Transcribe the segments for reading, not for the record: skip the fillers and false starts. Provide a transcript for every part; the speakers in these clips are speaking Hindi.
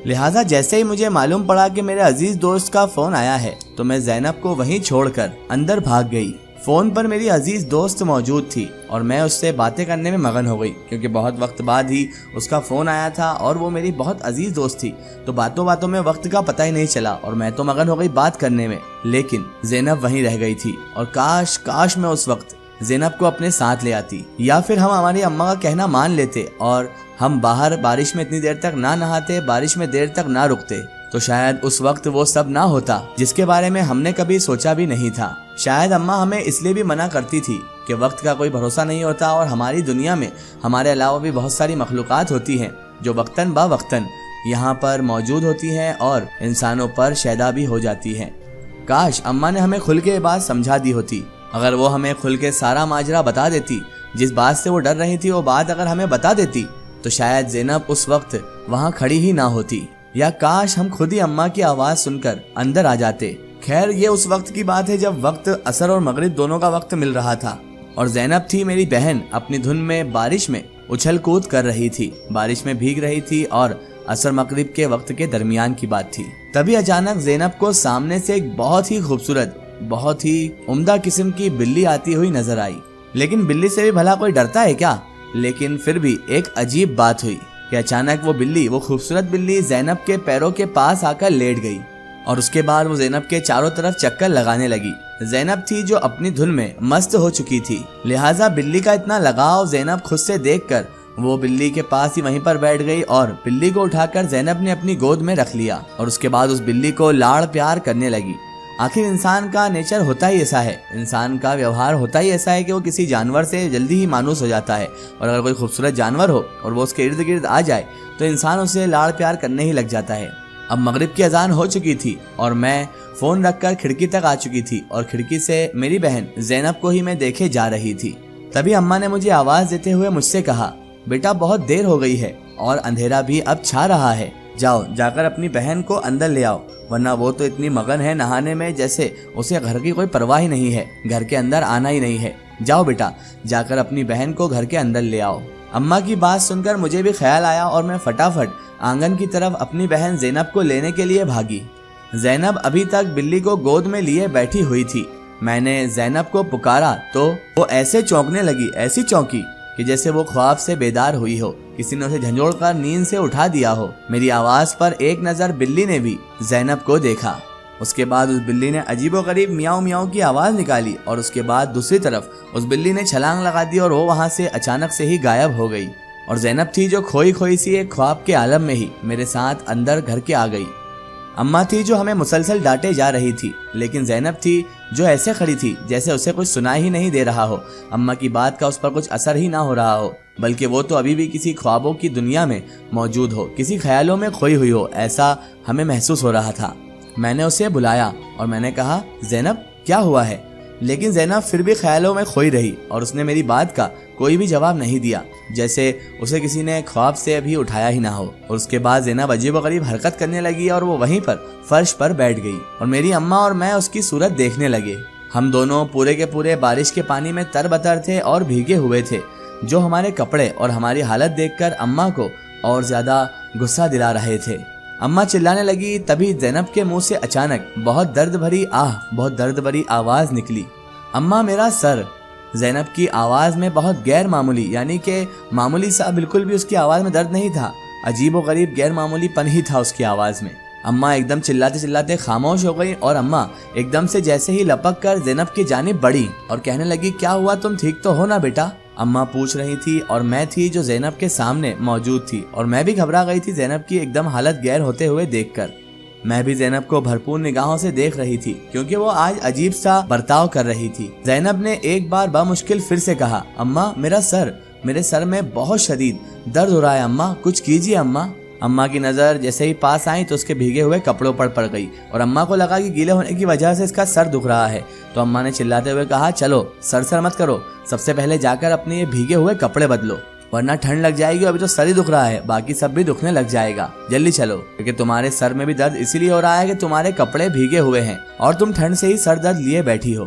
लिहाजा जैसे ही मुझे मालूम पड़ा कि मेरे अजीज दोस्त का फोन आया है तो मैं ज़ैनब को वहीं छोड़कर अंदर भाग गई। फोन पर मेरी अजीज दोस्त मौजूद थी और मैं उससे बातें करने में मगन हो गई, क्योंकि बहुत वक्त बाद ही उसका फोन आया था और वो मेरी बहुत अजीज दोस्त थी। तो बातों बातों में वक्त का पता ही नहीं चला और मैं तो मगन हो गई बात करने में। लेकिन ज़ैनब वहीं रह गई थी और काश मैं उस वक्त ज़ैनब को अपने साथ ले आती, या फिर हम हमारी अम्मा का कहना मान लेते और हम बाहर बारिश में इतनी देर तक ना नहाते, बारिश में देर तक ना रुकते, तो शायद उस वक्त वो सब ना होता जिसके बारे में हमने कभी सोचा भी नहीं था। शायद अम्मा हमें इसलिए भी मना करती थी कि वक्त का कोई भरोसा नहीं होता और हमारी दुनिया में हमारे अलावा भी बहुत सारी मखलूक़ात होती हैं जो वक्तन बा वक्तन यहाँ पर मौजूद होती हैं और इंसानों पर शैदा भी हो जाती हैं। काश अम्मा ने हमें खुल के ये बात समझा दी होती। अगर वो हमें खुल के सारा माजरा बता देती, जिस बात से वो डर रही थी वो बात अगर हमें बता देती, तो शायद ज़ैनब उस वक्त वहाँ खड़ी ही ना होती। या काश हम खुद ही अम्मा की आवाज़ सुनकर अंदर आ जाते। खैर ये उस वक्त की बात है जब वक्त असर और मगरिब दोनों का वक्त मिल रहा था और ज़ैनब थी मेरी बहन अपनी धुन में बारिश में उछल कूद कर रही थी, बारिश में भीग रही थी और असर मगरिब के वक्त के दरमियान की बात थी। तभी अचानक ज़ैनब को सामने से एक बहुत ही खूबसूरत, बहुत ही उम्दा किस्म की बिल्ली आती हुई नजर आई। लेकिन बिल्ली से भी भला कोई डरता है क्या? लेकिन फिर भी एक अजीब बात हुई कि अचानक वो खूबसूरत बिल्ली ज़ैनब के पैरों के पास आकर लेट गई और उसके बाद वो ज़ैनब के चारों तरफ चक्कर लगाने लगी। ज़ैनब थी जो अपनी धुन में मस्त हो चुकी थी, लिहाजा बिल्ली का इतना लगाव ज़ैनब खुद से देखकर वो बिल्ली के पास ही वहीं पर बैठ गई और बिल्ली को उठाकर ज़ैनब ने अपनी गोद में रख लिया और उसके बाद उस बिल्ली को लाड़ प्यार करने लगी। आखिर इंसान का नेचर होता ही ऐसा है, इंसान का व्यवहार होता ही ऐसा है कि वो किसी जानवर से जल्दी ही मानूस हो जाता है और अगर कोई खूबसूरत जानवर हो और वो उसके इर्द गिर्द आ जाए तो इंसान उसे लाड़ प्यार करने ही लग जाता है। अब मगरिब की अजान हो चुकी थी और मैं फ़ोन रखकर खिड़की तक आ चुकी थी और खिड़की से मेरी बहन ज़ैनब को ही मैं देखे जा रही थी। तभी अम्मा ने मुझे आवाज़ देते हुए मुझसे कहा, बेटा बहुत देर हो गई है और अंधेरा भी अब छा रहा है, जाकर अपनी बहन को अंदर ले आओ, वरना वो तो इतनी मगन है नहाने में जैसे उसे घर की कोई परवाह ही नहीं है, घर के अंदर आना ही नहीं है। जाओ बेटा, जाकर अपनी बहन को घर के अंदर ले आओ। अम्मा की बात सुनकर मुझे भी ख्याल आया और मैं फटाफट आंगन की तरफ अपनी बहन ज़ैनब को लेने के लिए भागी। ज़ैनब अभी तक बिल्ली को गोद में लिए बैठी हुई थी। मैंने ज़ैनब को पुकारा तो वो ऐसे चौंकने लगी, ऐसी चौंकी कि जैसे वो ख्वाब से बेदार हुई हो, किसी ने उसे झंझोड़ कर नींद से उठा दिया हो। मेरी आवाज़ पर एक नज़र बिल्ली ने भी ज़ैनब को देखा। उसके बाद उस बिल्ली ने अजीबोगरीब मियाऊ मियाऊ की आवाज़ निकाली और उसके बाद दूसरी तरफ उस बिल्ली ने छलांग लगा दी और वो वहाँ से अचानक से ही गायब हो गई। और ज़ैनब थी जो खोई खोई सी एक ख्वाब के आलम में ही मेरे साथ अंदर घर के आ गई। अम्मा थी जो हमें मुसलसल डांटे जा रही थी, लेकिन ज़ैनब थी जो ऐसे खड़ी थी जैसे उसे कुछ सुनाई ही नहीं दे रहा हो, अम्मा की बात का उस पर कुछ असर ही ना हो रहा हो, बल्कि वो तो अभी भी किसी ख्वाबों की दुनिया में मौजूद हो, किसी ख्यालों में खोई हुई हो, ऐसा हमें महसूस हो रहा था। मैंने उसे बुलाया और मैंने कहा, ज़ैनब क्या हुआ है? लेकिन ज़ैनब फिर भी ख्यालों में खोई रही और उसने मेरी बात का कोई भी जवाब नहीं दिया, जैसे उसे किसी ने ख्वाब से अभी उठाया ही ना हो। और उसके बाद ज़ैनब अजीबोगरीब हरकत करने लगी और वो वहीं पर फर्श पर बैठ गई और मेरी अम्मा और मैं उसकी सूरत देखने लगे। हम दोनों पूरे के पूरे बारिश के पानी में तरबतर थे और भीगे हुए थे, जो हमारे कपड़े और हमारी हालत देखकर अम्मा को और ज़्यादा गुस्सा दिला रहे थे। अम्मा चिल्लाने लगी, तभी ज़ैनब के मुंह से अचानक बहुत दर्द भरी आवाज़ निकली, अम्मा मेरा सर। ज़ैनब की आवाज़ में बहुत गैर मामूली, यानी कि मामूली सा बिल्कुल भी उसकी आवाज़ में दर्द नहीं था, अजीब व गरीब गैर मामूली पन ही था उसकी आवाज़ में। अम्मा एकदम चिल्लाते चिल्लाते खामोश हो गई और अम्मा एकदम से जैसे ही लपक कर ज़ैनब की जानिब बढ़ी और कहने लगी, क्या हुआ, तुम ठीक तो हो ना बेटा? अम्मा पूछ रही थी और मैं थी जो ज़ैनब के सामने मौजूद थी और मैं भी घबरा गई थी ज़ैनब की एकदम हालत गैर होते हुए देखकर। मैं भी ज़ैनब को भरपूर निगाहों से देख रही थी क्योंकि वो आज अजीब सा बर्ताव कर रही थी। ज़ैनब ने एक बार बामुश्किल फिर से कहा, अम्मा मेरे सर में बहुत शदीद दर्द हो रहा है अम्मा, कुछ कीजिए अम्मा। अम्मा की नज़र जैसे ही पास आई तो उसके भीगे हुए कपड़ों पर पड़ गई और अम्मा को लगा कि गीले होने की वजह से इसका सर दुख रहा है। तो अम्मा ने चिल्लाते हुए कहा, चलो सर मत करो, सबसे पहले जाकर अपने ये भीगे हुए कपड़े बदलो, वरना ठंड लग जाएगी। अभी तो सर ही दुख रहा है, बाकी सब भी दुखने लग जाएगा, जल्दी चलो, क्योंकि तुम्हारे सर में भी दर्द इसीलिए हो रहा है कि तुम्हारे कपड़े भीगे हुए हैं और तुम ठंड से ही सर दर्द लिए बैठी हो।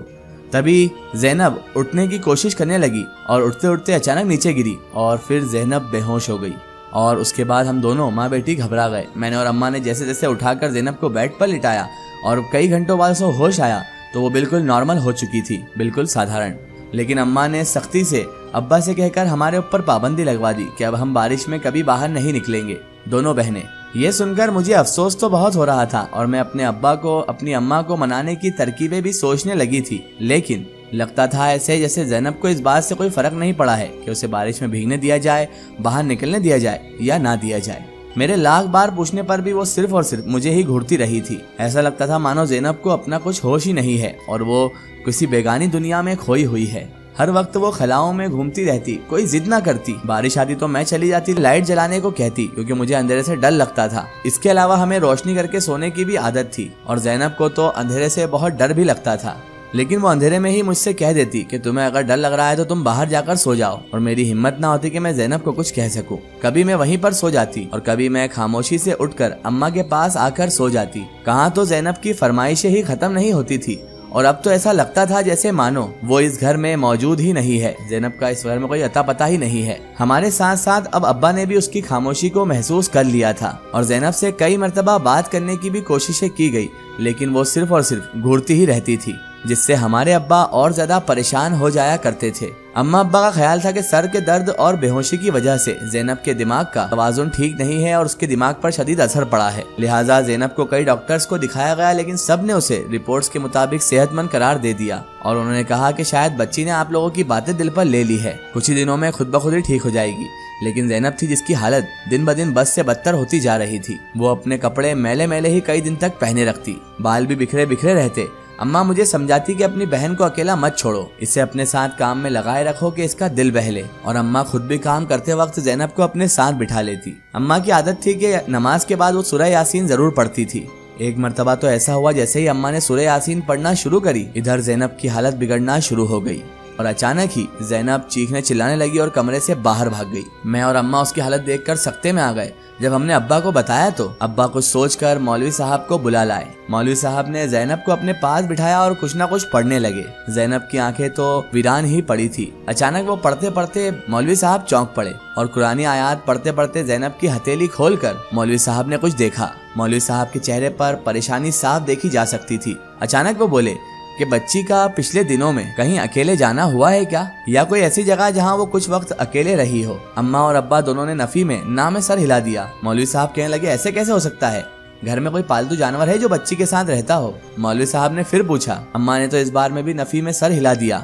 तभी ज़ैनब उठने की कोशिश करने लगी और उठते उठते अचानक नीचे गिरी और फिर ज़ैनब बेहोश हो गई। और उसके बाद हम दोनों माँ बेटी घबरा गए। मैंने और अम्मा ने जैसे जैसे उठाकर ज़ैनब को बेड पर लिटाया और कई घंटों बाद उसे होश आया तो वो बिल्कुल नॉर्मल हो चुकी थी, बिल्कुल साधारण। लेकिन अम्मा ने सख्ती से अब्बा से कहकर हमारे ऊपर पाबंदी लगवा दी कि अब हम बारिश में कभी बाहर नहीं निकलेंगे, दोनों बहनें। ये सुनकर मुझे अफसोस तो बहुत हो रहा था और मैं अपने अब्बा को, अपनी अम्मा को मनाने की तरकीबें भी सोचने लगी थी। लेकिन लगता था ऐसे जैसे ज़ैनब को इस बात से कोई फर्क नहीं पड़ा है कि उसे बारिश में भीगने दिया जाए, बाहर निकलने दिया जाए या ना दिया जाए। मेरे लाख बार पूछने पर भी वो सिर्फ और सिर्फ मुझे ही घूरती रही थी। ऐसा लगता था मानो ज़ैनब को अपना कुछ होश ही नहीं है और वो किसी बेगानी दुनिया में खोई हुई है। हर वक्त वो खलाओं में घूमती रहती, कोई जिद ना करती। बारिश आती तो मैं चली जाती लाइट जलाने को कहती, क्योंकि मुझे अंधेरे से डर लगता था। इसके अलावा हमें रोशनी करके सोने की भी आदत थी और ज़ैनब को तो अंधेरे से बहुत डर भी लगता था। लेकिन वो अंधेरे में ही मुझसे कह देती कि तुम्हें अगर डर लग रहा है तो तुम बाहर जाकर सो जाओ, और मेरी हिम्मत ना होती कि मैं ज़ैनब को कुछ कह सकूं। कभी मैं वहीं पर सो जाती और कभी मैं खामोशी से उठकर अम्मा के पास आकर सो जाती। कहाँ तो ज़ैनब की फरमाइशें ही खत्म नहीं होती थी और अब तो ऐसा लगता था जैसे मानो वो इस घर में मौजूद ही नहीं है। ज़ैनब का इस घर में कोई अता पता ही नहीं है। हमारे साथ साथ अब अब्बा ने भी उसकी खामोशी को महसूस कर लिया था और ज़ैनब से कई मर्तबा बात करने की भी कोशिशें की गई, लेकिन वो सिर्फ और सिर्फ घूरती ही रहती थी, जिससे हमारे अब्बा और ज्यादा परेशान हो जाया करते थे। अम्मा अब्बा का ख्याल था कि सर के दर्द और बेहोशी की वजह से ज़ैनब के दिमाग का तवाज़ुन ठीक नहीं है और उसके दिमाग पर शदीद असर पड़ा है। लिहाजा ज़ैनब को कई डॉक्टर्स को दिखाया गया, लेकिन सब ने उसे रिपोर्ट्स के मुताबिक सेहतमंद करार दे दिया और उन्होंने कहा कि शायद बच्ची ने आप लोगों की बातें दिल पर ले ली है, कुछ ही दिनों में खुद ब खुद ही ठीक हो जाएगी। लेकिन ज़ैनब थी जिसकी हालत दिन ब दिन बद से बदतर होती जा रही थी। वो अपने कपड़े मैले मैले ही कई दिन तक पहने रखती, बाल भी बिखरे बिखरे रहते। अम्मा मुझे समझाती कि अपनी बहन को अकेला मत छोड़ो, इसे अपने साथ काम में लगाए रखो कि इसका दिल बहले, और अम्मा खुद भी काम करते वक्त ज़ैनब को अपने साथ बिठा लेती। अम्मा की आदत थी कि नमाज के बाद वो सूरह यासीन जरूर पढ़ती थी। एक मर्तबा तो ऐसा हुआ जैसे ही अम्मा ने सूरह यासीन पढ़ना शुरू करी, इधर ज़ैनब की हालत बिगड़ना शुरू हो गई और अचानक ही ज़ैनब चीखने चिल्लाने लगी और कमरे से बाहर भाग गई। मैं और अम्मा उसकी हालत देखकर सकते में आ गए। जब हमने अब्बा को बताया तो अब्बा कुछ सोचकर मौलवी साहब को बुला लाए। मौलवी साहब ने ज़ैनब को अपने पास बिठाया और कुछ ना कुछ पढ़ने लगे। ज़ैनब की आंखें तो वीरान ही पड़ी थी। अचानक वो पढ़ते पढ़ते मौलवी साहब चौंक पड़े और कुरानी आयात पढ़ते पढ़ते ज़ैनब की हथेली खोलकर मौलवी साहब ने कुछ देखा। मौलवी साहब के चेहरे पर परेशानी साफ देखी जा सकती थी। अचानक वो बोले कि बच्ची का पिछले दिनों में कहीं अकेले जाना हुआ है क्या, या कोई ऐसी जगह जहां वो कुछ वक्त अकेले रही हो। अम्मा और अब्बा दोनों ने नफी में ना में सर हिला दिया। मौलवी साहब कहने लगे, ऐसे कैसे हो सकता है, घर में कोई पालतू जानवर है जो बच्ची के साथ रहता हो। मौलवी साहब ने फिर पूछा। अम्मा ने तो इस बार में भी नफी में सर हिला दिया।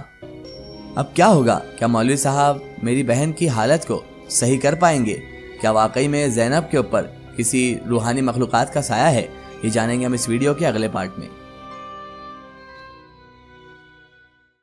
अब क्या होगा, क्या मौलवी साहब मेरी बहन की हालत को सही कर पाएंगे? क्या वाकई में ज़ैनब के ऊपर किसी रूहानी मखलूकात का साया है? ये जानेंगे हम इस वीडियो के अगले पार्ट में।